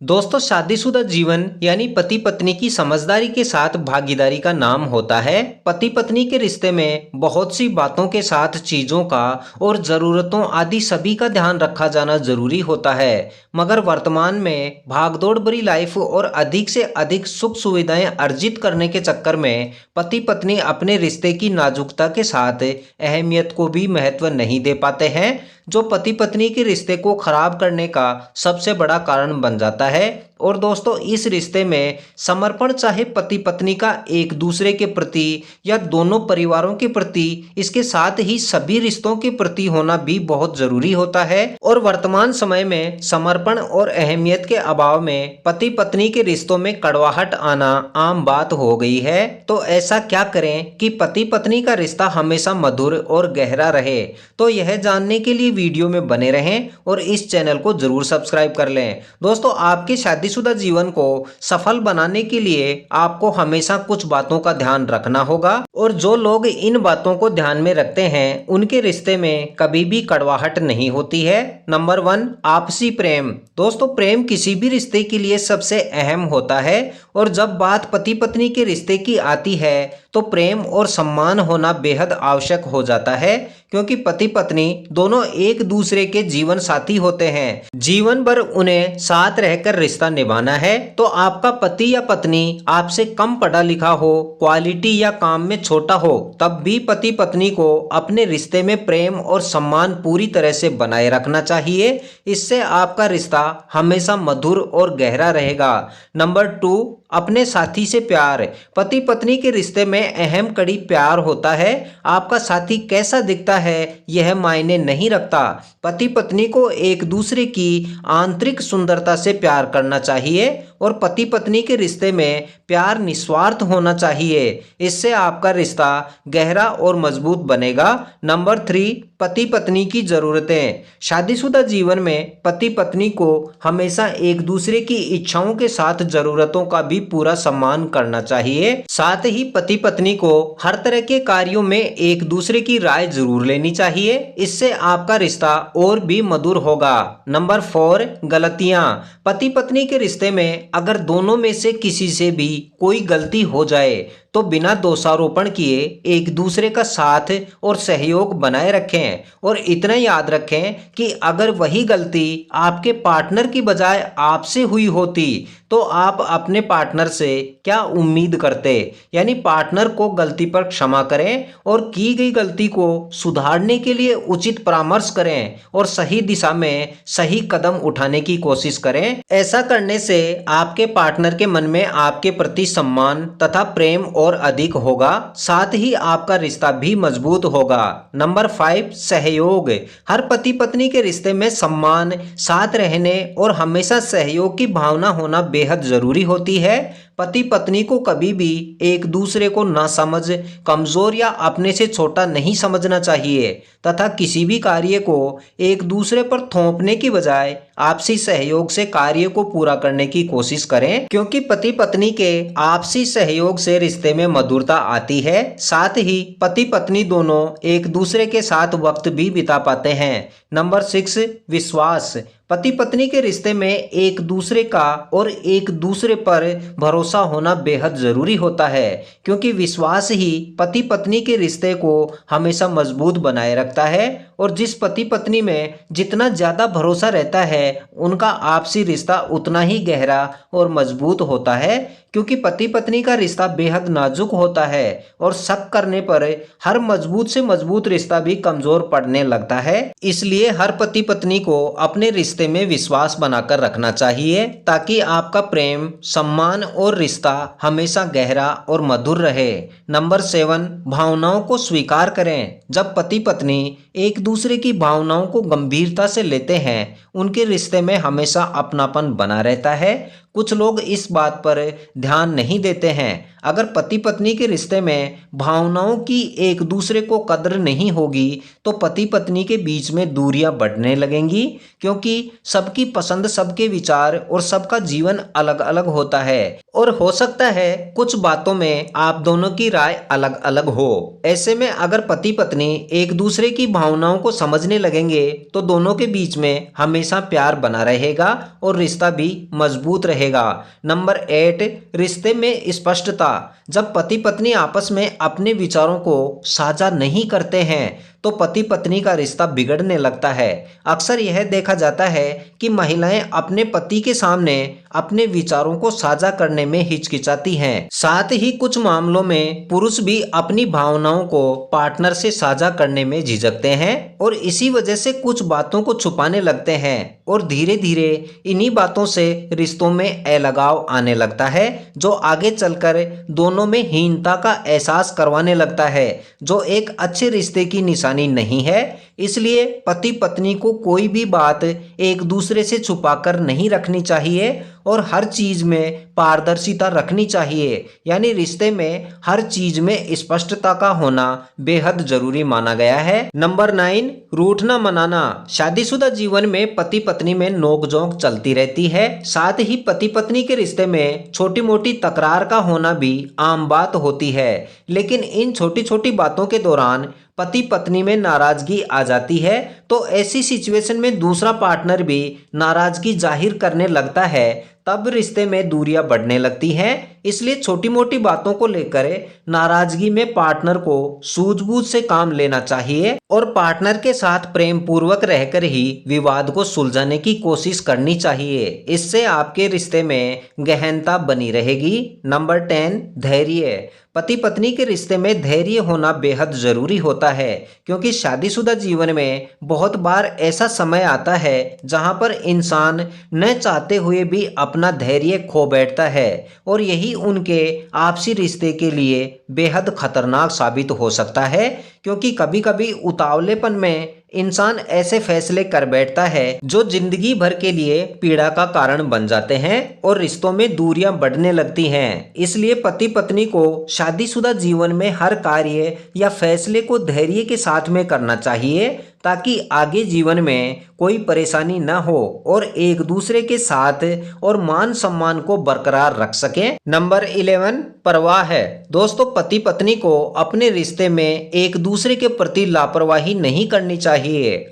दोस्तों, शादीशुदा जीवन यानी पति पत्नी की समझदारी के साथ भागीदारी का नाम होता है। पति पत्नी के रिश्ते में बहुत सी बातों के साथ चीजों का और जरूरतों आदि सभी का ध्यान रखा जाना जरूरी होता है। मगर वर्तमान में भागदौड़ भरी लाइफ और अधिक से अधिक सुख सुविधाएं अर्जित करने के चक्कर में पति पत्नी अपने रिश्ते की नाजुकता के साथ अहमियत को भी महत्व नहीं दे पाते हैं, जो पति पत्नी के रिश्ते को खराब करने का सबसे बड़ा कारण बन जाता है। और दोस्तों, इस रिश्ते में समर्पण चाहे पति पत्नी का एक दूसरे के प्रति या दोनों परिवारों के प्रति, इसके साथ ही सभी रिश्तों के प्रति होना भी बहुत जरूरी होता है। और वर्तमान समय में समर्पण और अहमियत के अभाव में पति पत्नी के रिश्तों में कड़वाहट आना आम बात हो गई है। तो ऐसा क्या करें कि पति पत्नी का रिश्ता हमेशा मधुर और गहरा रहे? तो यह जानने के लिए वीडियो में बने रहें और इस चैनल को जरूर सब्सक्राइब कर लें। दोस्तों, आपके शादीशुदा जीवन को सफल बनाने के लिए आपको हमेशा कुछ बातों का ध्यान रखना होगा, और जो लोग इन बातों को ध्यान में रखते हैं उनके रिश्ते में कभी भी कड़वाहट नहीं होती है। नंबर 1, आपसी प्रेम। दोस्तों, प्रेम किसी भी रिश्ते के लिए सबसे अहम होता है, और जब बात पति पत्नी के रिश्ते की आती है तो प्रेम और सम्मान होना बेहद आवश्यक हो जाता है, क्योंकि पति पत्नी दोनों एक दूसरे के जीवन साथी होते हैं। जीवन भर उन्हें साथ रहकर रिश्ता निभाना है। तो आपका पति या पत्नी आपसे कम पढ़ा लिखा हो, क्वालिटी या काम में छोटा हो, तब भी पति पत्नी को अपने रिश्ते में प्रेम और सम्मान पूरी तरह से बनाए रखना चाहिए। इससे आपका रिश्ता हमेशा मधुर और गहरा रहेगा। नंबर 2, अपने साथी से प्यार। पति पत्नी के रिश्ते में अहम कड़ी प्यार होता है। आपका साथी कैसा दिखता है यह मायने नहीं रखता। पति पत्नी को एक दूसरे की आंतरिक सुंदरता से प्यार करना चाहिए, और पति पत्नी के रिश्ते में प्यार निस्वार्थ होना चाहिए। इससे आपका रिश्ता गहरा और मजबूत बनेगा। नंबर 3, पति पत्नी की जरूरतें। शादीशुदा जीवन में पति पत्नी को हमेशा एक दूसरे की इच्छाओं के साथ जरूरतों का भी पूरा सम्मान करना चाहिए। साथ ही पति पत्नी को हर तरह के कार्यों में एक दूसरे की राय जरूर लेनी चाहिए। इससे आपका रिश्ता और भी मधुर होगा। नंबर 4, गलतियां। पति पत्नी के रिश्ते में अगर दोनों में से किसी से भी कोई गलती हो जाए तो बिना दोषारोपण किए एक दूसरे का साथ और सहयोग बनाए रखें। और इतना याद रखें कि अगर वही गलती आपके पार्टनर की बजाय आपसे हुई होती तो आप अपने पार्टनर से क्या उम्मीद करते। यानी पार्टनर को गलती पर क्षमा करें और की गई गलती को सुधारने के लिए उचित परामर्श करें और सही दिशा में सही कदम उठाने की कोशिश करें। ऐसा करने से आपके पार्टनर के मन में आपके प्रति सम्मान तथा प्रेम और अधिक होगा, साथ ही आपका रिश्ता भी मजबूत होगा। नंबर 5, सहयोग। हर पति पत्नी के रिश्ते में सम्मान, साथ रहने और हमेशा सहयोग की भावना होना बेहद जरूरी होती है। पति पत्नी को कभी भी एक दूसरे को नासमझ, कमजोर या अपने से छोटा नहीं समझना चाहिए, तथा किसी भी कार्य को एक दूसरे पर थोपने की बजाय आपसी सहयोग से कार्य को पूरा करने की कोशिश करें, क्योंकि पति पत्नी के आपसी सहयोग से रिश्ते में मधुरता आती है। साथ ही पति पत्नी दोनों एक दूसरे के साथ वक्त भी बिता पाते हैं। नंबर 6, विश्वास। पति पत्नी के रिश्ते में एक दूसरे का और एक दूसरे पर भरोसा होना बेहद जरूरी होता है, क्योंकि विश्वास ही पति पत्नी के रिश्ते को हमेशा मजबूत बनाए रखता है। और जिस पति पत्नी में जितना ज्यादा भरोसा रहता है उनका आपसी रिश्ता उतना ही गहरा और मजबूत होता है, क्योंकि पति पत्नी का रिश्ता बेहद नाजुक होता है और शक करने पर हर मजबूत से मजबूत रिश्ता भी कमजोर पड़ने लगता है। इसलिए हर पति पत्नी को अपने रिश्ते में विश्वास बनाकर रखना चाहिए, ताकि आपका प्रेम, सम्मान और रिश्ता हमेशा गहरा और मधुर रहे। नंबर 7, भावनाओं को स्वीकार करें। जब पति पत्नी एक दूसरे की भावनाओं को गंभीरता से लेते हैं उनके रिश्ते में हमेशा अपनापन बना रहता है। कुछ लोग इस बात पर ध्यान नहीं देते हैं। अगर पति पत्नी के रिश्ते में भावनाओं की एक दूसरे को कदर नहीं होगी तो पति पत्नी के बीच में दूरियां बढ़ने लगेंगी, क्योंकि सबकी पसंद, सबके विचार और सबका जीवन अलग अलग होता है और हो सकता है कुछ बातों में आप दोनों की राय अलग अलग हो। ऐसे में अगर पति पत्नी एक दूसरे की भावनाओं को समझने लगेंगे तो दोनों के बीच में हमेशा प्यार बना रहेगा और रिश्ता भी मजबूत रहेगा। नंबर 8, रिश्ते में स्पष्टता। जब पति पत्नी आपस में अपने विचारों को साझा नहीं करते हैं तो पति पत्नी का रिश्ता बिगड़ने लगता है। अक्सर यह देखा जाता है कि महिलाएं अपने पति के सामने अपने विचारों को साझा करने में हिचकिचाती हैं। साथ ही कुछ मामलों में पुरुष भी अपनी भावनाओं को पार्टनर से साझा करने में झिझकते हैं और इसी वजह से कुछ बातों को छुपाने लगते हैं और धीरे धीरे इन्हीं बातों से रिश्तों में अलगाव आने लगता है, जो आगे चलकर दोनों में हीनता का एहसास करवाने लगता है, जो एक अच्छे रिश्ते की निशानी नहीं है। इसलिए पति पत्नी को कोई भी बात एक दूसरे से छुपाकर नहीं रखनी चाहिए और हर चीज में पारदर्शिता रखनी चाहिए। यानी रिश्ते में हर चीज में स्पष्टता का होना बेहद जरूरी माना गया है। नंबर 9, रूठना मनाना। शादीशुदा जीवन में पति पत्नी में नोकझोंक चलती रहती है। साथ ही पति पत्नी के रिश्ते में छोटी मोटी तकरार का होना भी आम बात होती है, लेकिन इन छोटी छोटी बातों के दौरान पति पत्नी में नाराजगी आ जाती है तो ऐसी सिचुएशन में दूसरा पार्टनर भी नाराजगी जाहिर करने लगता है, तब रिश्ते में दूरियां बढ़ने लगती हैं। इसलिए छोटी मोटी बातों को लेकर नाराजगी में पार्टनर को सूझबूझ से काम लेना चाहिए और पार्टनर के साथ प्रेम पूर्वक रहकर ही विवाद को सुलझाने की कोशिश करनी चाहिए। इससे आपके रिश्ते में गहनता बनी रहेगी। नंबर 10, धैर्य। पति पत्नी के रिश्ते में धैर्य होना बेहद जरूरी होता है, क्योंकि शादीशुदा जीवन में बहुत बार ऐसा समय आता है जहां पर इंसान न चाहते हुए भी अपना धैर्य खो बैठता है और यही उनके आपसी रिश्ते के लिए बेहद खतरनाक साबित हो सकता है, क्योंकि कभी कभी उतावलेपन में इंसान ऐसे फैसले कर बैठता है जो जिंदगी भर के लिए पीड़ा का कारण बन जाते हैं और रिश्तों में दूरियां बढ़ने लगती हैं। इसलिए पति पत्नी को शादीशुदा जीवन में हर कार्य या फैसले को धैर्य के साथ में करना चाहिए, ताकि आगे जीवन में कोई परेशानी न हो और एक दूसरे के साथ और मान सम्मान को बरकरार रख सके। नंबर 11, परवाह है। दोस्तों, पति पत्नी को अपने रिश्ते में एक दूसरे के प्रति लापरवाही नहीं करनी चाहिए।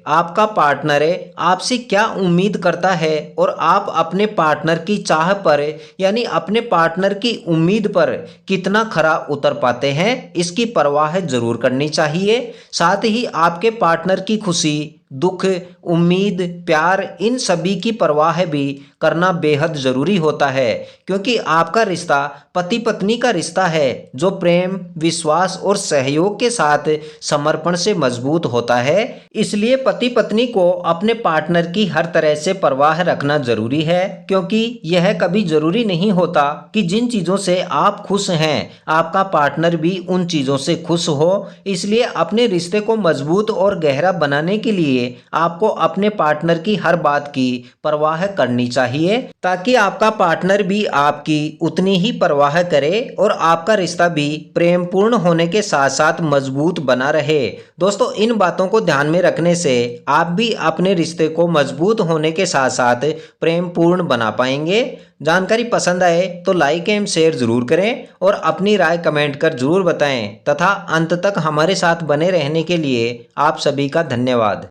आपका पार्टनर आपसे क्या उम्मीद करता है और आप अपने पार्टनर की चाह पर यानी अपने पार्टनर की उम्मीद पर कितना खरा उतर पाते हैं, इसकी परवाह जरूर करनी चाहिए। साथ ही आपके पार्टनर की खुशी, दुख, उम्मीद, प्यार, इन सभी की परवाह भी करना बेहद जरूरी होता है, क्योंकि आपका रिश्ता पति पत्नी का रिश्ता है जो प्रेम, विश्वास और सहयोग के साथ समर्पण से मजबूत होता है। इसलिए पति पत्नी को अपने पार्टनर की हर तरह से परवाह रखना जरूरी है, क्योंकि यह कभी जरूरी नहीं होता कि जिन चीज़ों से आप खुश हैं आपका पार्टनर भी उन चीज़ों से खुश हो। इसलिए अपने रिश्ते को मजबूत और गहरा बनाने के लिए आपको अपने पार्टनर की हर बात की परवाह करनी चाहिए, ताकि आपका पार्टनर भी आपकी उतनी ही परवाह करे और आपका रिश्ता भी प्रेम पूर्ण होने के साथ साथ मजबूत बना रहे। दोस्तों, इन बातों को ध्यान में रखने से आप भी अपने रिश्ते को मजबूत होने के साथ साथ प्रेम पूर्ण बना पाएंगे। जानकारी पसंद आए तो लाइक एवं शेयर जरूर करें और अपनी राय कमेंट कर जरूर बताएं तथा अंत तक हमारे साथ बने रहने के लिए आप सभी का धन्यवाद।